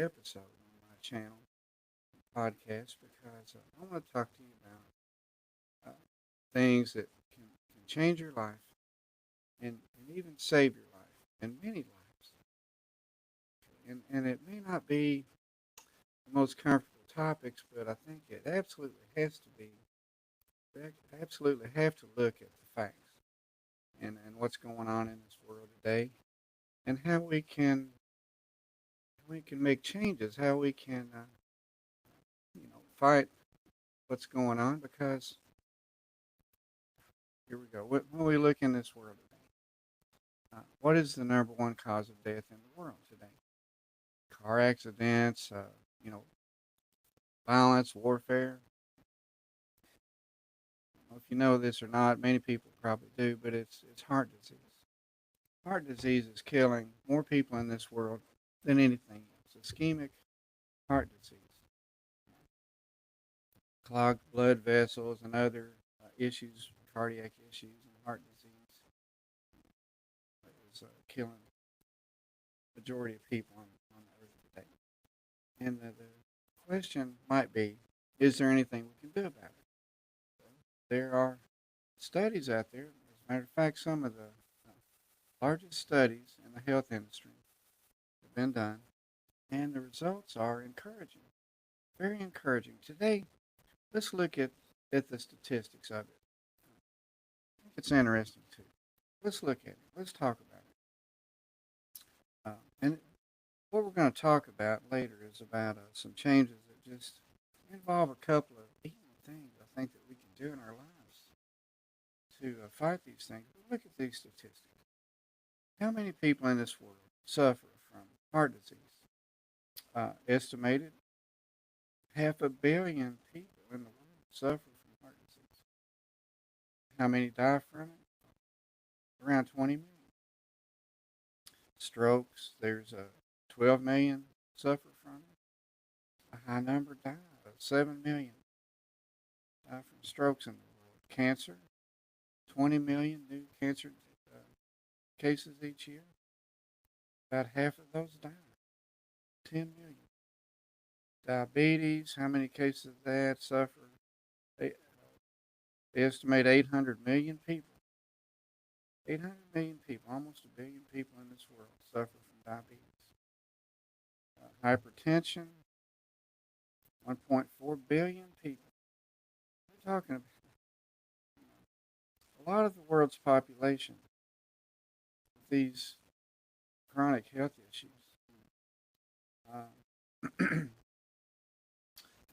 episode on my channel podcast because I want to talk to you about things that can change your life and even save your life and many lives. And it may not be the most comfortable topics, but I think it absolutely has to be. We absolutely have to look at the facts and what's going on in this world today and how we can make changes, how we can fight what's going on because here we go. When we look in this world today, what is the number one cause of death in the world today? Car accidents, you know, violence, warfare. I don't know if you know this or not, many people probably do, but it's heart disease. Heart disease is killing more people in this world than anything else. Ischemic heart disease, clogged blood vessels, and other issues, cardiac issues, and heart disease is killing the majority of people on Earth today. And the question might be, is there anything we can do about it? Well, there are studies out there. As a matter of fact, some of the largest studies in the health industry have been done, and the results are encouraging, very encouraging. Today, let's look at the statistics of it. I think it's interesting too. Let's look at it. Let's talk about it. And what we're going to talk about later is about some changes that just involve a couple of things I think that we can do in our lives to fight these things. But look at these statistics. How many people in this world suffer from heart disease? Estimated 500 million people in the world suffer from heart disease. How many die from it? Around 20 million. Strokes, there's 12 million suffer from it. A high number die. 7 million die from strokes in the world. Cancer, 20 million new cancer cases each year. About half of those die. 10 million. Diabetes, how many cases of that suffer? They estimate 800 million people. 800 million people, almost a billion people in this world suffer from diabetes. Hypertension, 1.4 billion people. We're talking about a lot of the world's population with these chronic health issues.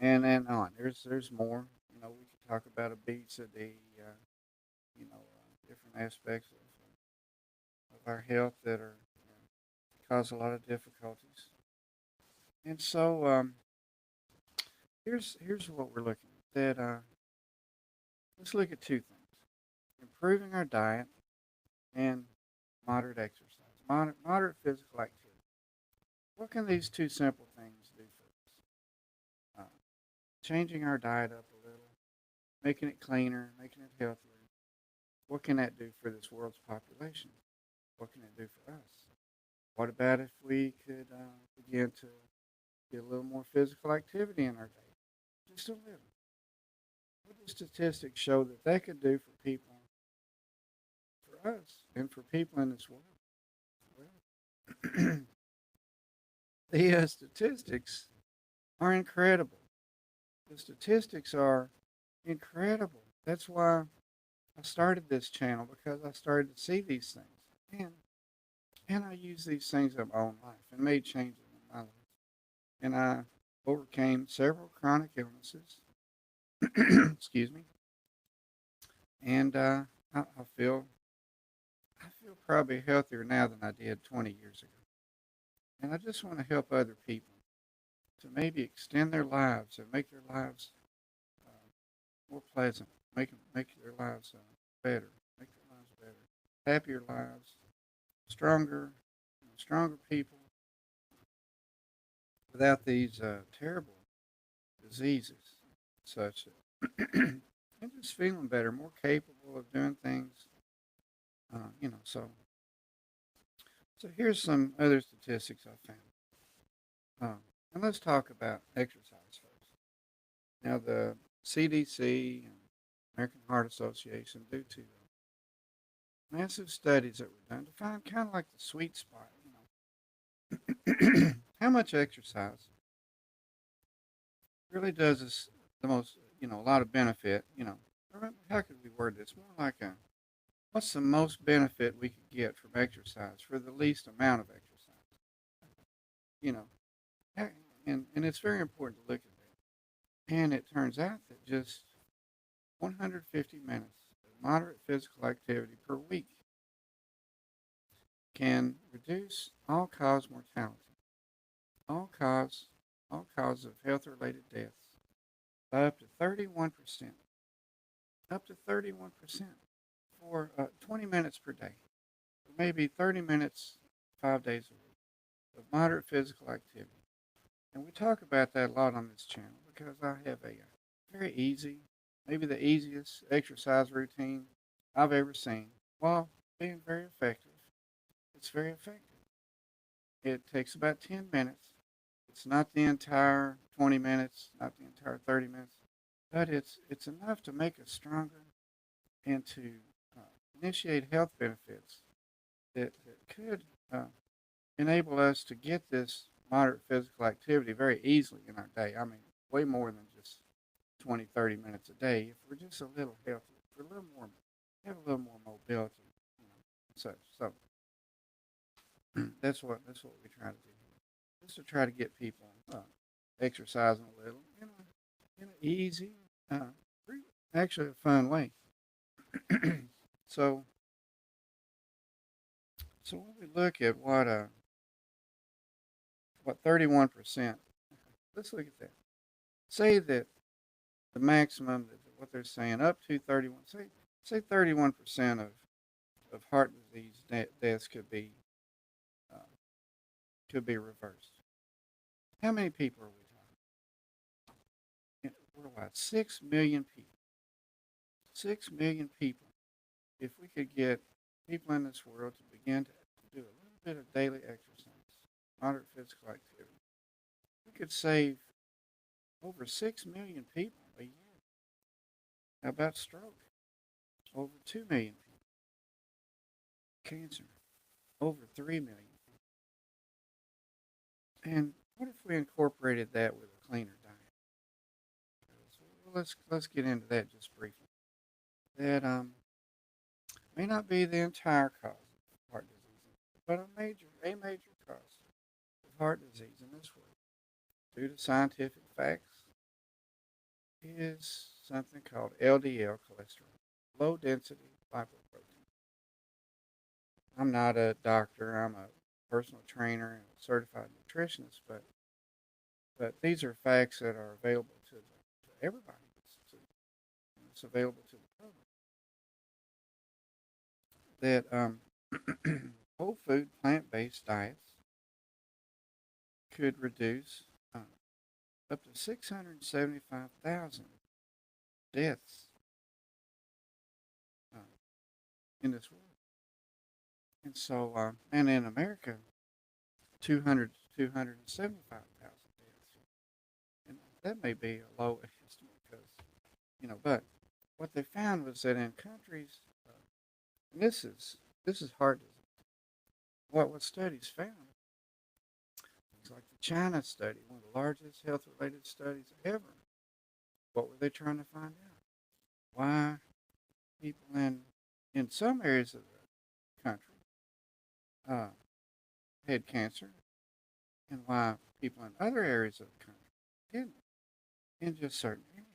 And on. There's more. We could talk about obesity. Different aspects of our health that are cause a lot of difficulties. And so here's what we're looking at. Let's look at two things: improving our diet and moderate exercise, moderate physical activity. What can these two simple things do for us? Changing our diet up a little, making it cleaner, making it healthier. What can that do for this world's population? What can it do for us? What about if we could begin to get a little more physical activity in our day? Just a little. What do statistics show that could do for people, for us, and for people in this world? Well, the statistics are incredible. The statistics are incredible. That's why I started this channel, because I started to see these things. And I used these things in my own life and made changes in my life. And I overcame several chronic illnesses. Excuse me. And I feel probably healthier now than I did 20 years ago. And I just want to help other people to maybe extend their lives and make their lives more pleasant, make their lives better, make their lives better, happier lives, stronger people without these terrible diseases, such that and just feeling better, more capable of doing things. So here's some other statistics I found. And let's talk about exercise first. Now, the CDC and American Heart Association do two massive studies that were done to find kind of like the sweet spot, how much exercise really does us the most, a lot of benefit, how could we word this? More like what's the most benefit we could get from exercise for the least amount of exercise? You know, and it's very important to look at that. And it turns out that just 150 minutes of moderate physical activity per week can reduce all-cause mortality, all cause, all causes of health-related deaths by up to 31%, up to 31% for 20 minutes per day, maybe 30 minutes 5 days a week of moderate physical activity. And we talk about that a lot on this channel because I have a very easy, maybe the easiest exercise routine I've ever seen while being very effective. It's very effective. It takes about 10 minutes. It's not the entire 20 minutes, not the entire 30 minutes, but it's enough to make us stronger and to uh, initiate health benefits that could enable us to get this moderate physical activity very easily in our day. I mean, way more than just 20, 30 minutes a day. If we're just a little healthier, if we're a little more, have a little more mobility, and such. So that's what we try to do here. Just to try to get people exercising a little in an easy, uh, actually a fun way. so so when we look at what 31%, let's look at that. Say that the maximum that what they're saying up to 31. Say 31% of heart disease deaths uh, could be reversed. How many people are we talking? Worldwide, 6 million people. 6 million people. If we could get people in this world to begin to do a little bit of daily exercise, moderate physical activity, we could save over 6 million people a year. How about stroke? Over 2 million people. Cancer? Over 3 million people. And what if we incorporated that with a cleaner diet? Well, let's get into that just briefly. That may not be the entire cause of heart disease, but a major cause of heart disease in this world, due to scientific facts, is something called LDL cholesterol, low density lipoprotein. I'm not a doctor, I'm a personal trainer and a certified nutritionist, but these are facts that are available to everybody. It's available to the public. That whole food, plant based diets could reduce up to 675,000 deaths uh, in this world. And so, and in America, 200 to 275,000 deaths. And that may be a low estimate because, but what they found was that in countries, and this is heart disease. What studies found, things like the China study, one of the largest health-related studies ever. What were they trying to find out? Why people in some areas of the country uh, had cancer, and why people in other areas of the country didn't, in just certain areas.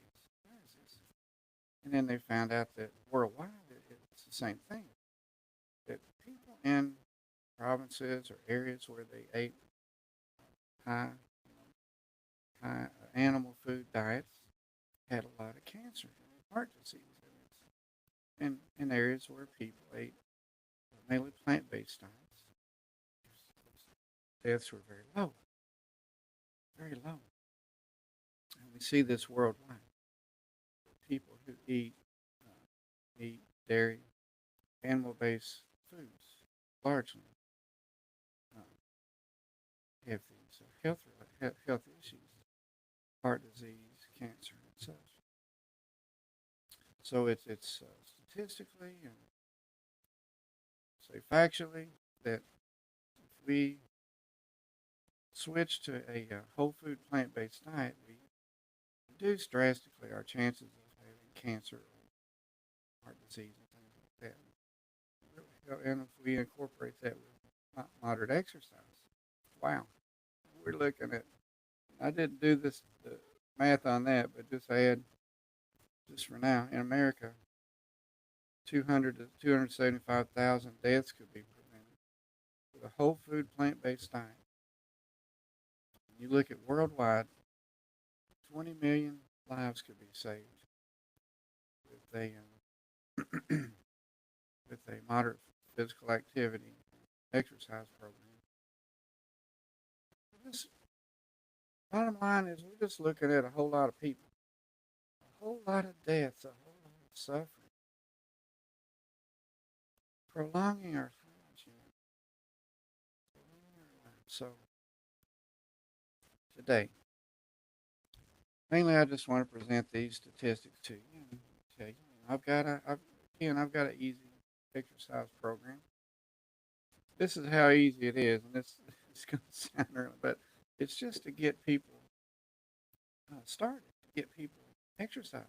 Why is this? And then they found out that worldwide it's the same thing. That people in provinces or areas where they ate high, high animal food diets had a lot of cancer and heart disease. And in areas where people ate mainly plant-based diets, deaths were very low, very low. And we see this worldwide. People who eat meat, dairy, animal-based foods largely uh, have these health issues, heart disease, cancer, and such. So it's statistically and say factually that if we switch to a whole food plant based diet, we reduce drastically our chances of having cancer or heart disease and things like that. And if we incorporate that with moderate exercise, wow, we're looking at. I didn't do the math on that, but just for now in America, 200 to 275,000 deaths could be prevented with a whole food plant based diet. You look at worldwide, 20 million lives could be saved with a with a moderate physical activity exercise program. This bottom line is we're just looking at a whole lot of people, a whole lot of deaths, a whole lot of suffering, prolonging our lives, prolonging our lives. So today, mainly I just want to present these statistics to you and tell you, I've got an easy exercise program. This is how easy it is, and it's going to sound early, but it's just to get people started, to get people exercising.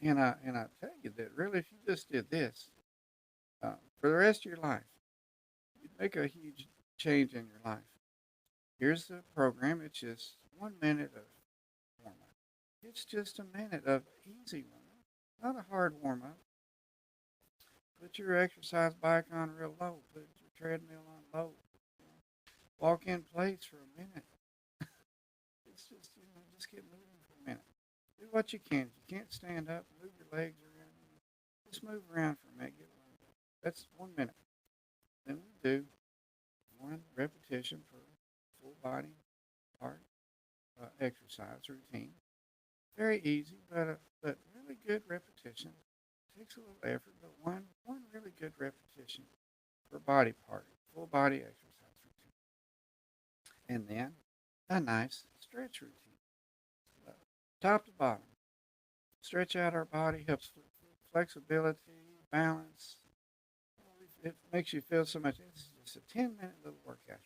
And I tell you that really, if you just did this for the rest of your life, you'd make a huge change in your life. Here's the program. It's just 1 minute of warm up. It's just a minute of easy warm up, not a hard warm up. Put your exercise bike on real low. Put your treadmill on low. Walk in place for a minute. It's just just get moving for a minute. Do what you can. If you can't stand up, move your legs around. Just move around for a minute. Get warmed up. That's 1 minute. Then we do one repetition for full body part exercise routine. Very easy, but really good repetition. Takes a little effort, but one really good repetition per body part, full body exercise routine, and then a nice stretch routine, uh, top to bottom. Stretch out our body, helps flexibility, balance. It makes you feel so much. It's just a 10-minute little workout.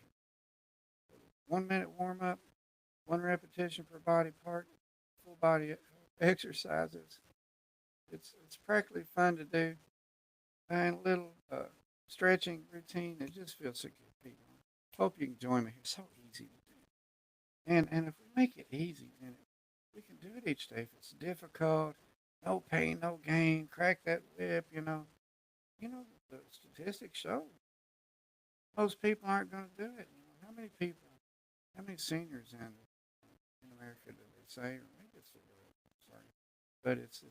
1 minute warm up, one repetition per body part, full body exercises. It's practically fun to do, and a little stretching routine. It just feels so good, people. Hope you can join me. It's so easy to do, and if we make it easy, then we can do it each day. If it's difficult, no pain, no gain. Crack that whip. The statistics show most people aren't going to do it. How many seniors in America do they say? Or maybe it's the world. I'm sorry, but it's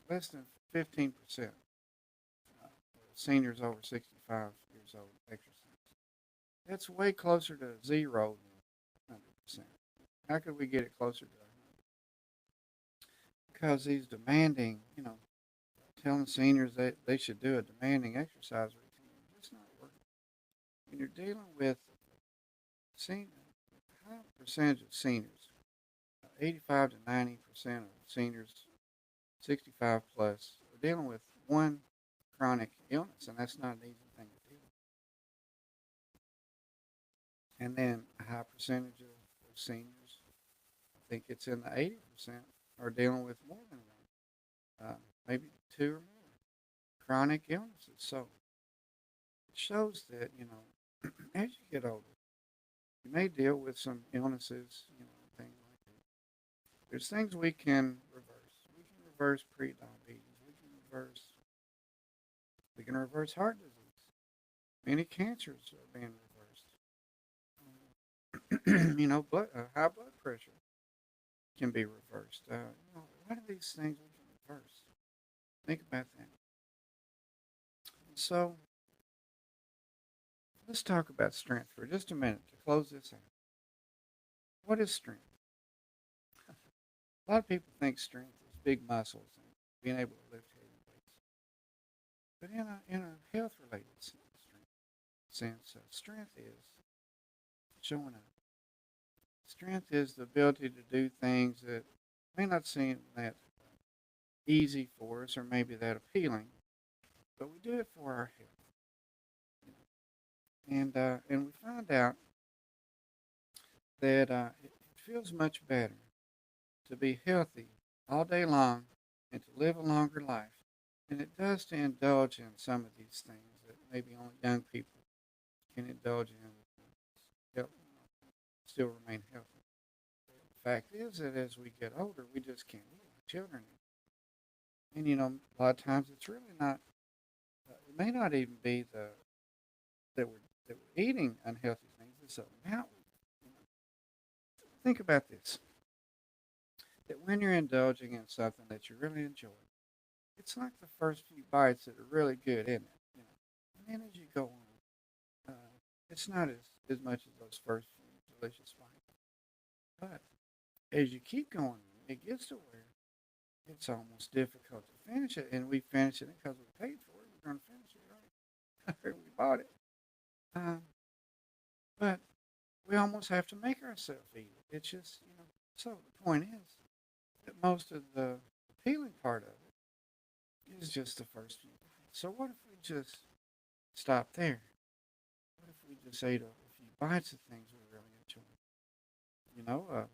less than 15% seniors over 65 years old exercise. That's way closer to zero than 100%. How could we get it closer to 100? Because he's demanding, telling seniors that they should do a demanding exercise routine. It's not working. When you're dealing with a high percentage of seniors, 85 to 90% of seniors 65 plus are dealing with one chronic illness, and that's not an easy thing to deal with. And then a high percentage of seniors, I think it's in the 80%, are dealing with more than one, maybe two or more chronic illnesses. So it shows that, as you get older, you may deal with some illnesses, things like that. There's things we can reverse. We can reverse pre-diabetes. We can reverse heart disease. Many cancers are being reversed. High blood pressure can be reversed. A lot of these things we can reverse. Think about that. So let's talk about strength for just a minute to close this out. What is strength? A lot of people think strength is big muscles and being able to lift heavy weights. But in a health related sense, strength is showing up, Strength is the ability to do things that may not seem that easy for us or maybe that appealing, but we do it for our health. You know. And we find out that it feels much better to be healthy all day long and to live a longer life than it does to indulge in some of these things that maybe only young people can indulge in to help still remain healthy. The fact is that as we get older, we just can't do it like children. And a lot of times it's really not. It may not even be that we're eating unhealthy things. It's the amount. You know, think about this: that when you're indulging in something that you really enjoy, it's like the first few bites that are really good, isn't it? And then as you go on, it's not as much as those first few delicious bites. But as you keep going, it gets to where it's almost difficult to finish it, and we finish it because we paid for it. We're going to finish it, right? We bought it. Um, but we almost have to make ourselves eat it. It's just, so the point is that most of the appealing part of it is just the first few bites. So what if we just stop there? What if we just ate a few bites of things we really enjoy? You know,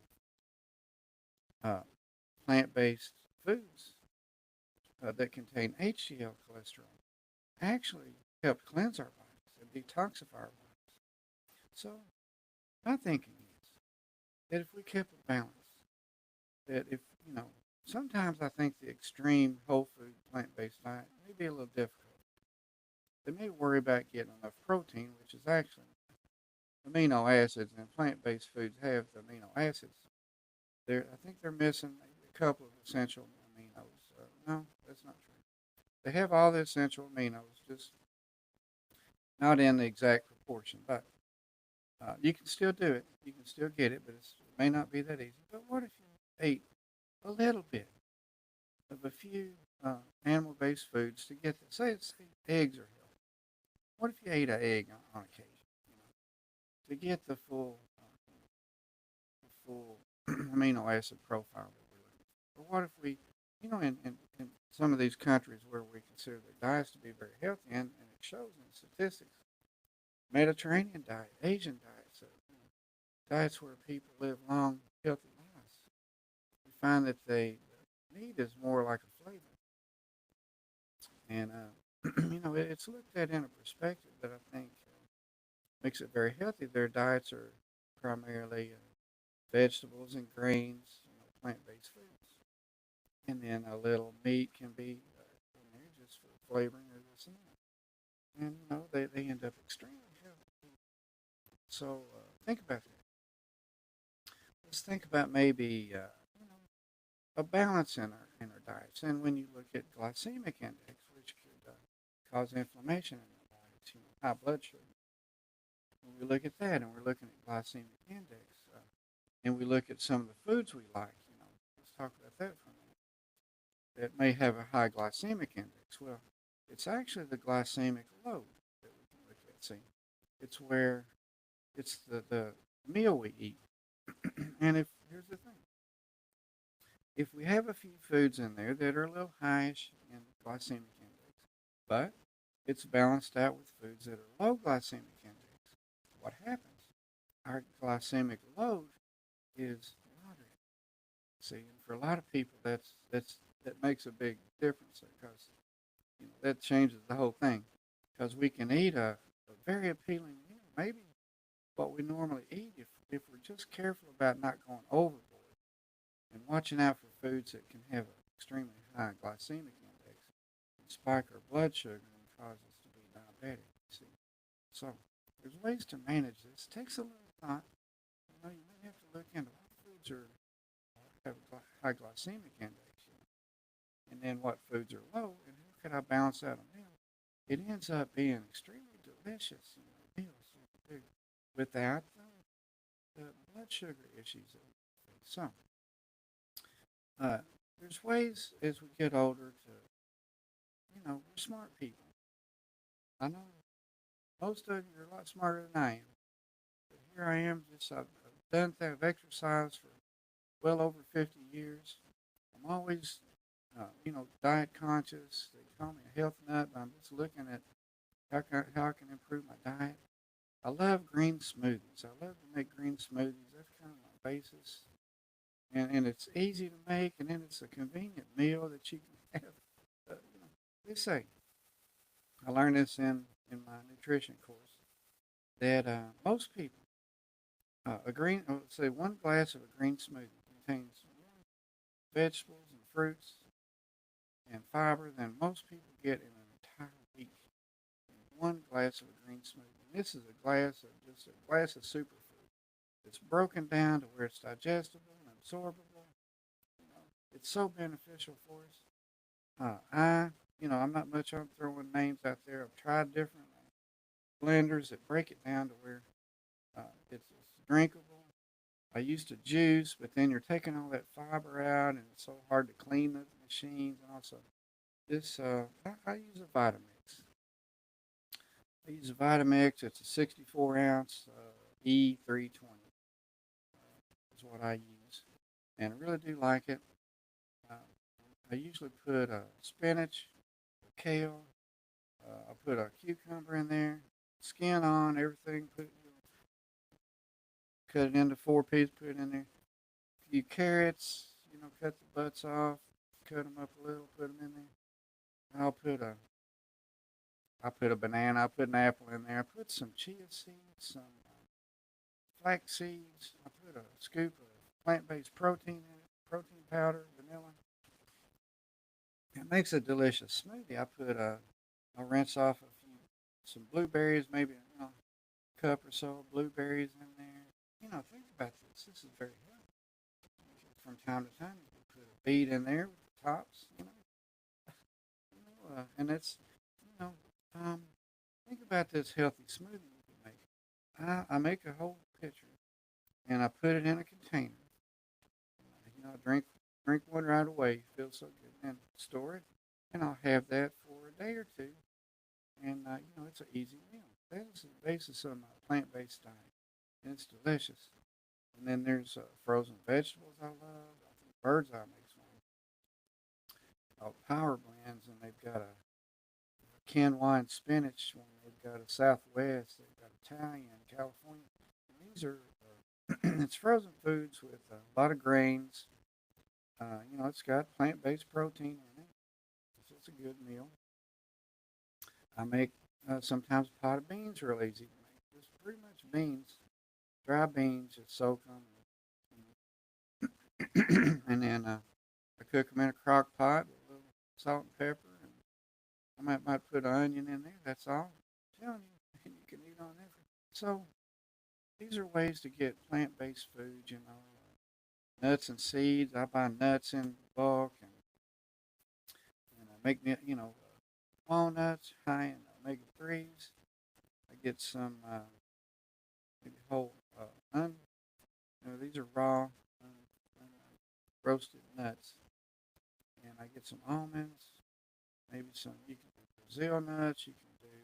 plant-based foods that contain HDL cholesterol actually help cleanse our bodies and detoxify our bodies. So my thinking is that if we kept a balance, that if, sometimes I think the extreme whole food plant-based diet may be a little difficult. They may worry about getting enough protein, which is actually amino acids, and plant-based foods have the amino acids. I think they're missing maybe a couple of essential aminos. No, that's not true. They have all the essential aminos, just not in the exact proportion. But you can still do it. You can still get it, but it may not be that easy. But what if you ate a little bit of a few animal-based foods to get the, say eggs are healthy. What if you ate an egg on occasion, to get the full amino acid profile that we're looking for? Or what if we, in some of these countries where we consider their diets to be very healthy, and it shows in the statistics, Mediterranean diet, Asian diets, diets where people live long, healthy lives, we find that the meat is more like a flavor. And, it's looked at in a perspective that I think makes it very healthy. Their diets are primarily vegetables and grains, plant-based foods. And then a little meat can be in there just for flavoring or this and that. And, they end up extremely healthy. So think about that. Let's think about maybe, a balance in our diets. And when you look at glycemic index, which could cause inflammation in our bodies, high blood sugar. When we look at that, and we're looking at glycemic index, and we look at some of the foods we like, let's talk about that for a minute. That may have a high glycemic index. Well, it's actually the glycemic load that we can look at. See, it's where it's the meal we eat. And here's the thing, if we have a few foods in there that are a little highish in glycemic index, but it's balanced out with foods that are low glycemic index, what happens? Our glycemic load is moderate. See, and for a lot of people, that makes a big difference because that changes the whole thing. Because we can eat a very appealing meal, maybe what we normally eat, if we're just careful about not going overboard and watching out for foods that can have an extremely high glycemic index and spike our blood sugar and cause us to be diabetic. See, so there's ways to manage this. It takes a little thought. You may have to look into what foods have a high glycemic index, and then what foods are low, and how can I balance out a meal? It ends up being extremely delicious meals you do without the blood sugar issues that we face. So, there's ways as we get older to, we're smart people. I know most of you are a lot smarter than I am, but here I am, just done that. I've exercised for well over 50 years. I'm always, diet conscious. They call me a health nut, but I'm just looking at how I can improve my diet. I love green smoothies. I love to make green smoothies. That's kind of my basis. And it's easy to make, and then it's a convenient meal that you can have. They say, I learned this in my nutrition course, that most people, let's say one glass of a green smoothie contains more vegetables and fruits and fiber than most people get in an entire week in one glass of a green smoothie. And this is just a glass of superfood. It's broken down to where it's digestible and absorbable. It's so beneficial for us. I'm not much on throwing names out there. I've tried different blenders that break it down to where it's drinkable. I used to juice, but then you're taking all that fiber out, and it's so hard to clean the machines. And also, I use a Vitamix. I use a Vitamix. It's a 64 ounce E320 is what I use, and I really do like it. Uh, I usually put spinach, kale. I put a cucumber in there, skin on everything. Cut it into 4 pieces. Put it in there. A few carrots. Cut the butts off. Cut them up a little. Put them in there. I put a banana. I put an apple in there. I put some chia seeds, some flax seeds. I put a scoop of plant-based protein in it, protein powder, vanilla. It makes a delicious smoothie. I rinse off some blueberries, maybe a cup or so of blueberries in there. Think about this. This is very healthy. From time to time, you can put a beet in there with the tops. And it's you know, think about this healthy smoothie you can make. I make a whole pitcher and I put it in a container. I drink one right away. It feels so good. And store it, and I'll have that for a day or two. And it's an easy meal. That is the basis of my plant-based diet, and it's delicious. And then there's frozen vegetables I love. I think Bird's Eye makes one called Power Blends, and they've got a quinoa and spinach one. They've got a Southwest. They've got Italian, California. And these are it's frozen foods with a lot of grains. It's got plant-based protein in it. So it's a good meal. I make sometimes a pot of beans real easy to make. Just pretty much beans, dry beans, just soak them, and then I cook them in a crock pot with a little salt and pepper, and I might put an onion in there. That's all. I'm telling you, and you can eat on everything. So these are ways to get plant-based food. Nuts and seeds. I buy nuts in bulk, and I make walnuts high in omega threes. I get some maybe whole onion. These are raw roasted nuts, and I get some almonds. Maybe some. You can do Brazil nuts. You can do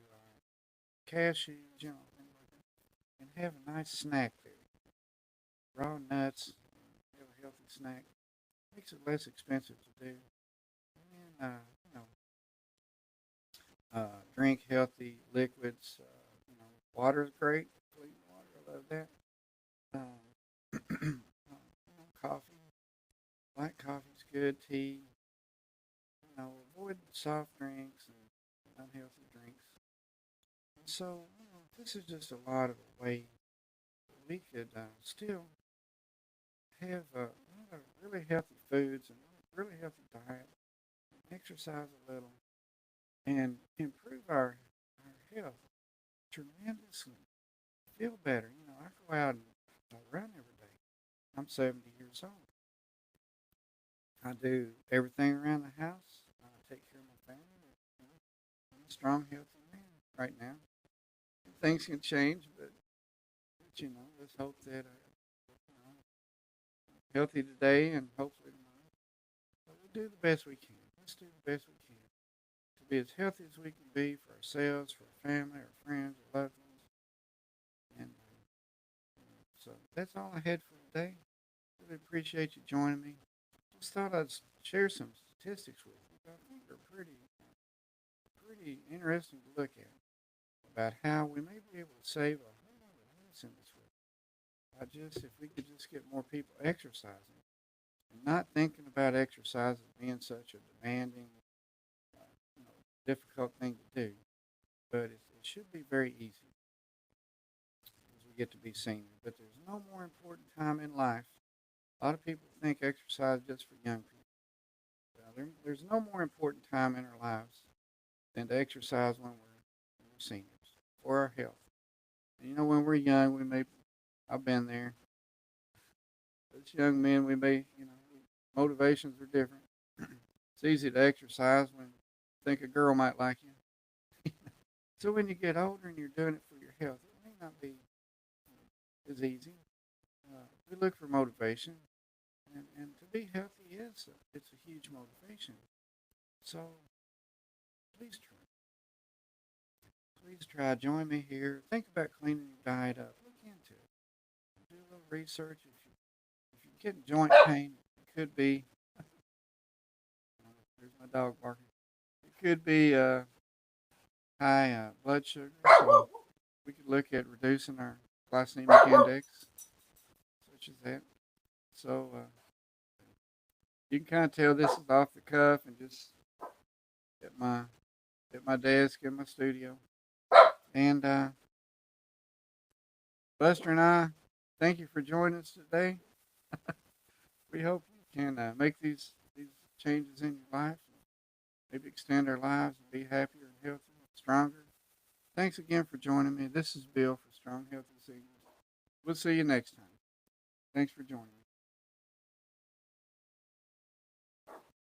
cashews. Things like that, and have a nice snack there. Raw nuts. Have a healthy snack. Makes it less expensive to do. And then, drink healthy liquids. Water is great. Clean water, I love that. Coffee. Black coffee's good. Tea. Avoid soft drinks and unhealthy drinks. And so, this is just a lot of the way we could still have a lot of really healthy foods and really healthy diet, and exercise a little, and improve our health tremendously. Feel better. I go out and I run every day. I'm 70 years old. I do everything around the house. I take care of my family. I'm a strong, healthy man right now. Things can change, but let's hope that healthy today and hopefully tomorrow. But we'll do the best we can. Let's do the best we can to be as healthy as we can be for ourselves, for our family, our friends, our loved ones. And so So that's all I had for today. Really appreciate you joining me. Just thought I'd share some statistics with you. I think they're pretty interesting to look at about how we may be able to save a whole lot of health in this world by just if we could just get more people exercising and not thinking about exercise as being such a demanding, uh, difficult thing to do, but it should be very easy as we get to be senior. But there's no more important time in life. A lot of people think exercise just for young people. Well, there's no more important time in our lives than to exercise when we're seniors for our health. And when we're young, I've been there. As young men, we may, motivations are different. It's easy to exercise when you think a girl might like you. So when you get older and you're doing it for your health, it may not be as easy. We look for motivation, and to be healthy it's a huge motivation. So please try. Please try. Join me here. Think about cleaning your diet up. Look into it. Do a little research. If you're getting joint pain, it could be. There's my dog barking. It could be high blood sugar. So we could look at reducing our glycemic index, such as that. So you can kind of tell this is off the cuff and just at my desk in my studio. And Buster and I, thank you for joining us today. We hope you can make these changes in your life, maybe extend our lives and be happier and healthier and stronger. Thanks again for joining me. This is Bill for Strong Healthy Seniors. We'll see you next time. Thanks for joining me.